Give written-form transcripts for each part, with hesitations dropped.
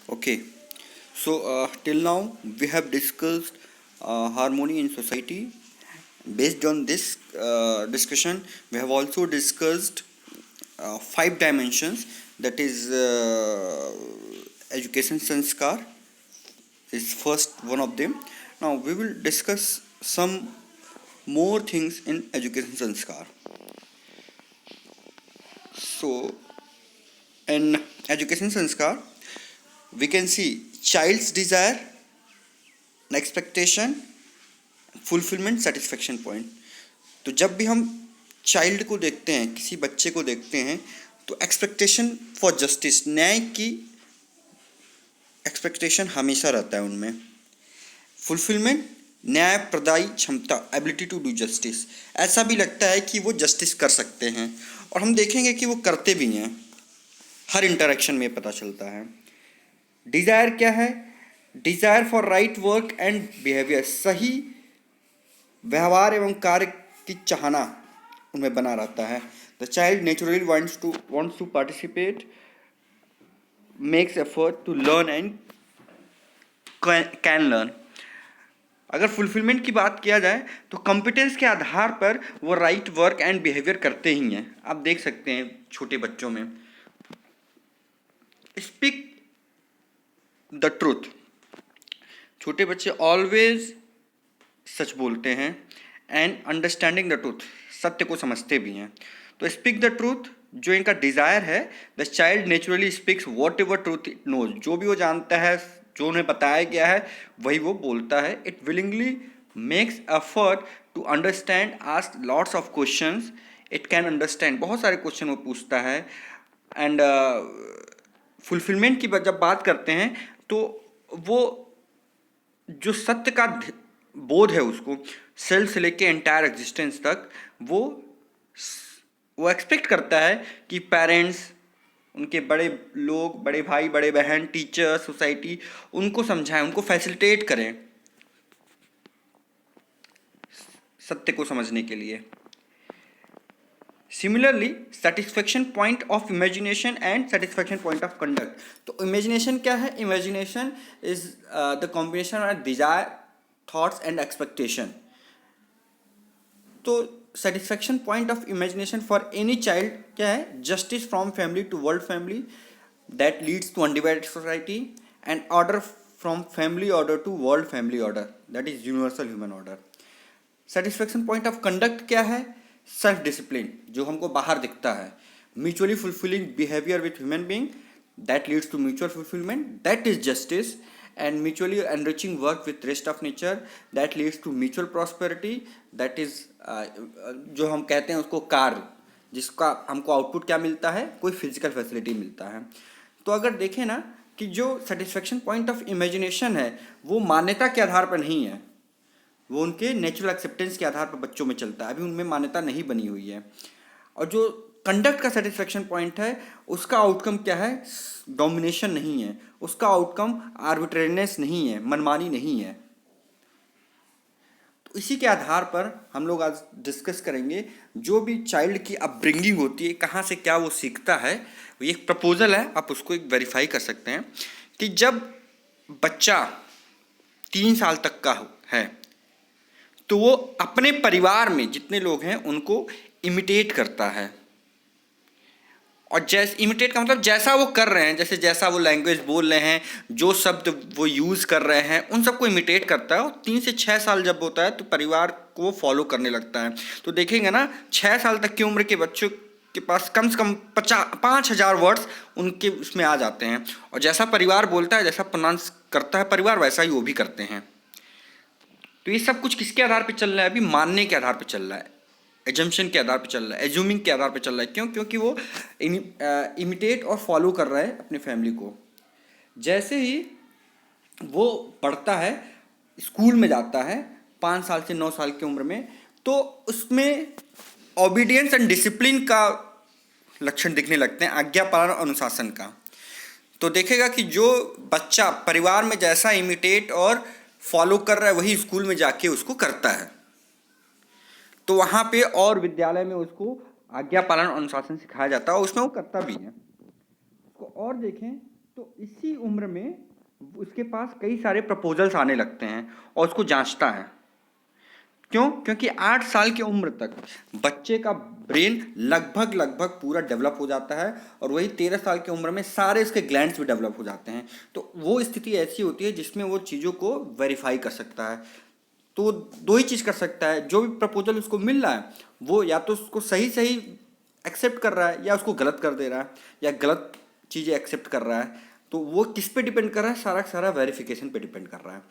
Okay, so till now we have discussed harmony in society. Based on this discussion, we have also discussed five dimensions. That is, education sanskar is first one of them. Now we will discuss some more things in education sanskar. So in education sanskar, we can see child's desire, expectation, fulfilment, satisfaction point. तो जब भी हम child को देखते हैं, किसी बच्चे को देखते हैं, तो एक्सपेक्टेशन फॉर जस्टिस, न्याय की एक्सपेक्टेशन हमेशा रहता है उनमें. फुलफिलमेंट, न्याय प्रदायी क्षमता, एबिलिटी टू डू जस्टिस, ऐसा भी लगता है कि वो जस्टिस कर सकते हैं, और हम देखेंगे कि वो करते भी हैं. हर इंटरेक्शन में पता चलता है. डिज़ायर क्या है? Desire for right work and behaviour, सही व्यवहार एवं कार्य की चाहना उनमें बना रहता है. The child naturally wants to participate, makes effort to learn and can learn. अगर फुलफिलमेंट की बात किया जाए तो कॉम्पिटेंस के आधार पर वो राइट वर्क एंड बिहेवियर करते ही हैं. आप देख सकते हैं छोटे बच्चों में. स्पीक द ट्रूथ, छोटे बच्चे ऑलवेज सच बोलते हैं. एंड अंडरस्टैंडिंग द ट्रूथ, सत्य को समझते भी हैं. तो स्पीक द ट्रूथ जो इनका डिज़ायर है, the child naturally speaks whatever truth it knows, जो भी वो जानता है, जो उन्हें बताया गया है वही वो बोलता है. It willingly makes effort to understand, ask lots of questions. It can understand, बहुत सारे क्वेश्चन वो पूछता है. एंड फुलफिलमेंट की जब बात करते हैं तो वो जो सत्य का बोध है उसको सेल्फ से लेके एंटायर एग्जिस्टेंस तक वो एक्सपेक्ट करता है कि पेरेंट्स, उनके बड़े लोग, बड़े भाई, बड़े बहन, टीचर, सोसाइटी उनको समझाएं, उनको फैसिलिटेट करें सत्य को समझने के लिए. Similarly satisfaction point of imagination and satisfaction point of conduct. तो इमेजिनेशन क्या है? Imagination is the combination of desire, thoughts and expectation. तो satisfaction point of imagination for any child क्या है? Justice from family to world family that leads to undivided society, and order from family order to world family order that is universal human order. Satisfaction point of conduct क्या है? Self discipline, जो हमको बाहर दिखता है. Mutually fulfilling behaviour with human being that leads to mutual fulfilment that is justice. And mutually enriching work with rest of nature that leads to mutual prosperity that is जो हम कहते हैं उसको कार्य, जिसका हमको आउटपुट क्या मिलता है? कोई फिजिकल फैसिलिटी मिलता है. तो अगर देखें ना कि जो सेटिस्फेक्शन पॉइंट ऑफ इमेजिनेशन है वो मान्यता के आधार पर नहीं है, वो उनके नेचुरल एक्सेप्टेंस के आधार पर बच्चों में चलता है. अभी उनमें मान्यता नहीं बनी हुई है. और जो कंडक्ट का सेटिस्फेक्शन पॉइंट है उसका आउटकम क्या है? डोमिनेशन नहीं है, उसका आउटकम आर्बिट्रेरीनेस नहीं है, मनमानी नहीं है. तो इसी के आधार पर हम लोग आज डिस्कस करेंगे जो भी चाइल्ड की अपब्रिंगिंग होती है, कहाँ से क्या वो सीखता है. ये एक प्रपोजल है, आप उसको एक वेरीफाई कर सकते हैं कि जब बच्चा 3 साल तक का है तो वो अपने परिवार में जितने लोग हैं उनको इमिटेट करता है. और जैसे इमिटेट का मतलब जैसा वो कर रहे हैं, जैसा वो लैंग्वेज बोल रहे हैं, जो शब्द वो यूज़ कर रहे हैं, उन सबको इमिटेट करता है. और 3 से 6 साल जब होता है तो परिवार को वो फॉलो करने लगता है. तो देखेंगे ना 6 साल तक की उम्र के बच्चों के पास कम से कम 5,000 वर्ड्स उनके उसमें आ जाते हैं. और जैसा परिवार बोलता है, जैसा प्रोनाउंस करता है परिवार, वैसा ही वो भी करते हैं. तो ये सब कुछ किसके आधार पर चल रहा है? अभी मानने के आधार पर चल रहा है, एजम्पशन के आधार पर चल रहा है, एज्यूमिंग के आधार पर चल रहा है. क्यों? क्योंकि वो इमिटेट और फॉलो कर रहा है अपनी फैमिली को. जैसे ही वो पढ़ता है, स्कूल में जाता है 5 साल से 9 साल की उम्र में, तो उसमें ओबीडियंस एंड डिसिप्लिन का लक्षण दिखने लगते हैं, आज्ञा पालन और अनुशासन का. तो देखेगा कि जो बच्चा परिवार में जैसा इमिटेट और फॉलो कर रहा है वही स्कूल में जाके उसको करता है. तो वहाँ पे और विद्यालय में उसको आज्ञा पालन अनुशासन सिखाया जाता है और उसमें वो करता भी है. उसको और देखें तो इसी उम्र में उसके पास कई सारे प्रपोजल्स आने लगते हैं और उसको जांचता है। क्यों? क्योंकि 8 साल की उम्र तक बच्चे का ब्रेन लगभग पूरा डेवलप हो जाता है और वही 13 साल की उम्र में सारे उसके ग्लैंड्स भी डेवलप हो जाते हैं। तो वो स्थिति ऐसी होती है जिसमें वो चीज़ों को वेरीफाई कर सकता है। तो दो ही चीज़ कर सकता है, जो भी प्रपोजल उसको मिल रहा है वो या तो उसको सही सही एक्सेप्ट कर रहा है या उसको गलत कर दे रहा है या गलत चीज़ें एक्सेप्ट कर रहा है। तो वो किस पे डिपेंड कर रहा है? सारा सारा वेरिफिकेशन पे डिपेंड कर रहा है।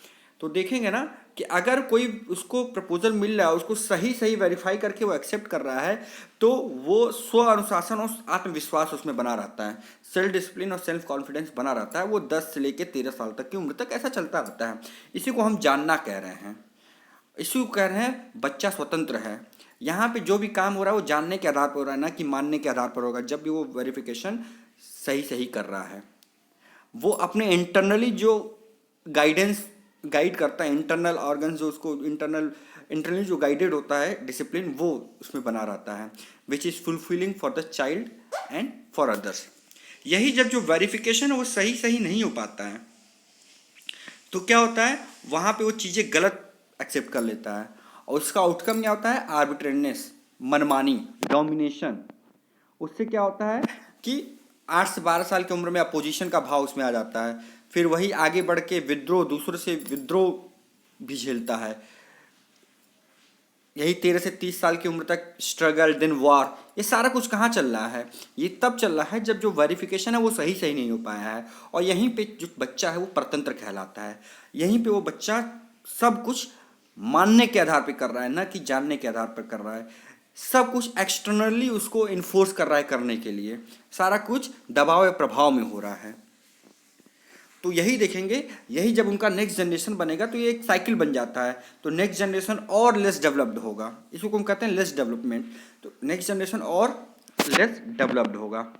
तो देखेंगे ना कि अगर कोई उसको प्रपोजल मिल रहा है, उसको सही सही वेरीफाई करके वो एक्सेप्ट कर रहा है, तो वो स्व अनुशासन और आत्मविश्वास उसमें बना रहता है, सेल्फ डिसिप्लिन और सेल्फ कॉन्फिडेंस बना रहता है। वो 10 से लेकर 13 साल तक की उम्र तक ऐसा चलता रहता है। इसी को हम जानना कह रहे हैं, इसी को कह रहे हैं बच्चा स्वतंत्र है। यहाँ पे जो भी काम हो रहा है वो जानने के आधार पर हो रहा है, ना कि मानने के आधार पर होगा। जब भी वो वेरिफिकेशन सही सही कर रहा है, वो अपने इंटरनली जो गाइड करता है, इंटरनल ऑर्गन जो उसको इंटरनली जो गाइडेड होता है डिसिप्लिन, वो उसमें बना रहता है, which is fulfilling for the child and for others. यही जब जो वेरिफिकेशन है वो सही सही नहीं हो पाता है तो क्या होता है, वहाँ पे वो चीज़ें गलत एक्सेप्ट कर लेता है और उसका आउटकम क्या होता है? आर्बिट्रेरीनेस, मनमानी, डोमिनेशन। उससे क्या होता है कि 8 से 12 साल की उम्र में अपोजिशन का भाव उसमें आ जाता है। फिर वही आगे बढ़ के विद्रोह, दूसरे से विद्रोह भी झेलता है। यही 13 से 30 साल की उम्र तक स्ट्रगल, देन वॉर, ये सारा कुछ कहाँ चल रहा है? ये तब चल रहा है जब जो वेरिफिकेशन है वो सही सही नहीं हो पाया है। और यहीं पे जो बच्चा है वो परतंत्र कहलाता है। यहीं पे वो बच्चा सब कुछ मानने के आधार पर कर रहा है, ना कि जानने के आधार पर कर रहा है। सब कुछ एक्सटर्नली उसको इन्फोर्स कर रहा है करने के लिए, सारा कुछ दबाव या प्रभाव में हो रहा है। तो यही देखेंगे, यही जब उनका नेक्स्ट जनरेशन बनेगा तो ये एक साइकिल बन जाता है। तो नेक्स्ट जनरेशन और लेस डेवलप्ड होगा, इसको हम कहते हैं लेस डेवलपमेंट। तो नेक्स्ट जनरेशन और लेस डेवलप्ड होगा।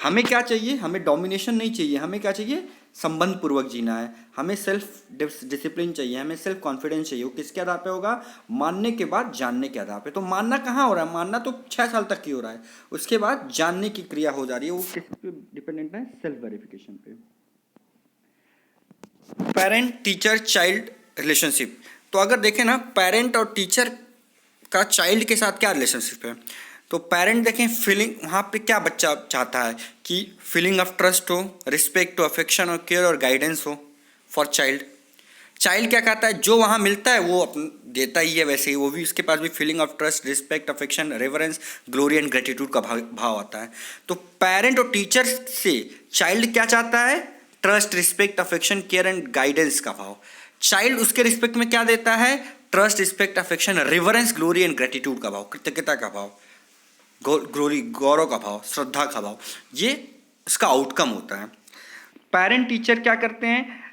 हमें क्या चाहिए? हमें डोमिनेशन नहीं चाहिए, हमें क्या चाहिए? संबंध पूर्वक जीना है। हमें सेल्फ डिसिप्लिन चाहिए, हमें सेल्फ कॉन्फिडेंस चाहिए। वो किसके आधार पे होगा? मानने के बाद जानने के आधार पे। तो मानना कहाँ हो रहा है? मानना तो 6 साल तक की हो रहा है, उसके बाद जानने की क्रिया हो जा रही है। वो किस पे डिपेंडेंट है? सेल्फ वेरिफिकेशन पे। Parent teacher child relationship. तो अगर देखें ना, पेरेंट और टीचर का चाइल्ड के साथ क्या रिलेशनशिप है? तो पेरेंट देखें, फीलिंग, वहाँ पे क्या बच्चा चाहता है कि फीलिंग ऑफ ट्रस्ट हो, रिस्पेक्ट हो, अफेक्शन और केयर और गाइडेंस हो फॉर चाइल्ड। चाइल्ड क्या कहता है? जो वहाँ मिलता है वो देता ही है, वैसे ही वो भी, उसके पास भी feeling of trust, respect, affection, reverence, glory and gratitude का भाव आता है। तो पेरेंट और टीचर से चाइल्ड क्या चाहता है? Trust, respect, affection, care and guidance का भाव। चाइल्ड उसके रिस्पेक्ट में क्या देता है? Trust, respect, affection, reverence, glory and gratitude का भाव, कृतज्ञता का भाव, ग्लोरी, गौरव का भाव, श्रद्धा का भाव। ये इसका आउटकम होता है। पेरेंट टीचर क्या करते हैं?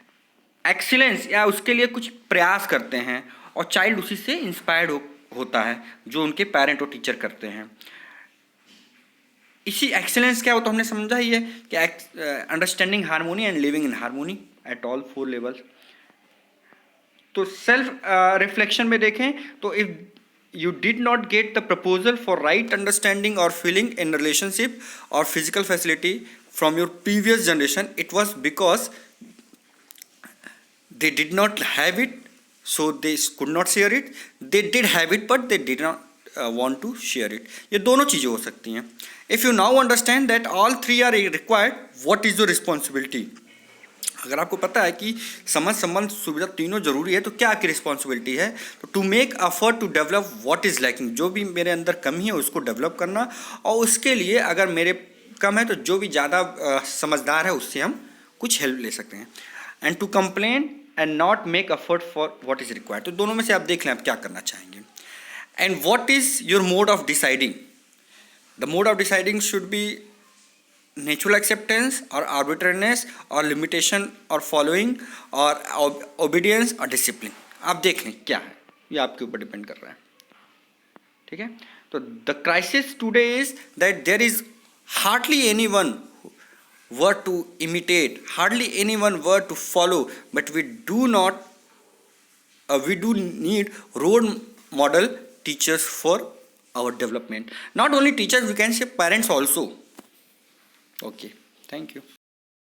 एक्सीलेंस या उसके लिए कुछ प्रयास करते हैं और चाइल्ड उसी से इंस्पायर्ड होता है जो उनके पेरेंट और टीचर करते हैं। इसी एक्सीलेंस क्या हो तो हमने समझा ही है कि understanding harmony and living in harmony at all 4 levels. तो सेल्फ रिफ्लेक्शन में देखें तो if you did not get the proposal for right understanding or feeling in relationship or physical facility from your previous generation, it was because they did not have it, so they could not share it. They did have it but they did not want to share it. ये दोनों चीज़ें हो सकती हैं। If you now understand that all three are required, what is your responsibility? अगर आपको पता है कि समझ, संबंध, सुविधा तीनों जरूरी है तो क्या आपकी रिस्पॉन्सिबिलिटी है? तो to make effort to develop what is lacking, जो भी मेरे अंदर कमी है उसको डेवलप करना, और उसके लिए अगर मेरे कम है तो जो भी ज़्यादा समझदार है उससे हम कुछ हेल्प ले सकते हैं। And to complain and not make effort for what is required. तो दोनों में से आप देख लें आप क्या करना चाहेंगे। And what is your mode of deciding? The mode of deciding should be natural acceptance और आर्बिट्रेरीनेस और लिमिटेशन और फॉलोइंग और ओबीडियंस और डिसिप्लिन। आप देख लें क्या है, ये आपके ऊपर डिपेंड कर रहा है। ठीक है, तो the crisis today is that there is hardly anyone word to imitate, hardly anyone word to follow, but we do need role model teachers for our development. Not only teachers, we can say parents also. Okay, thank you.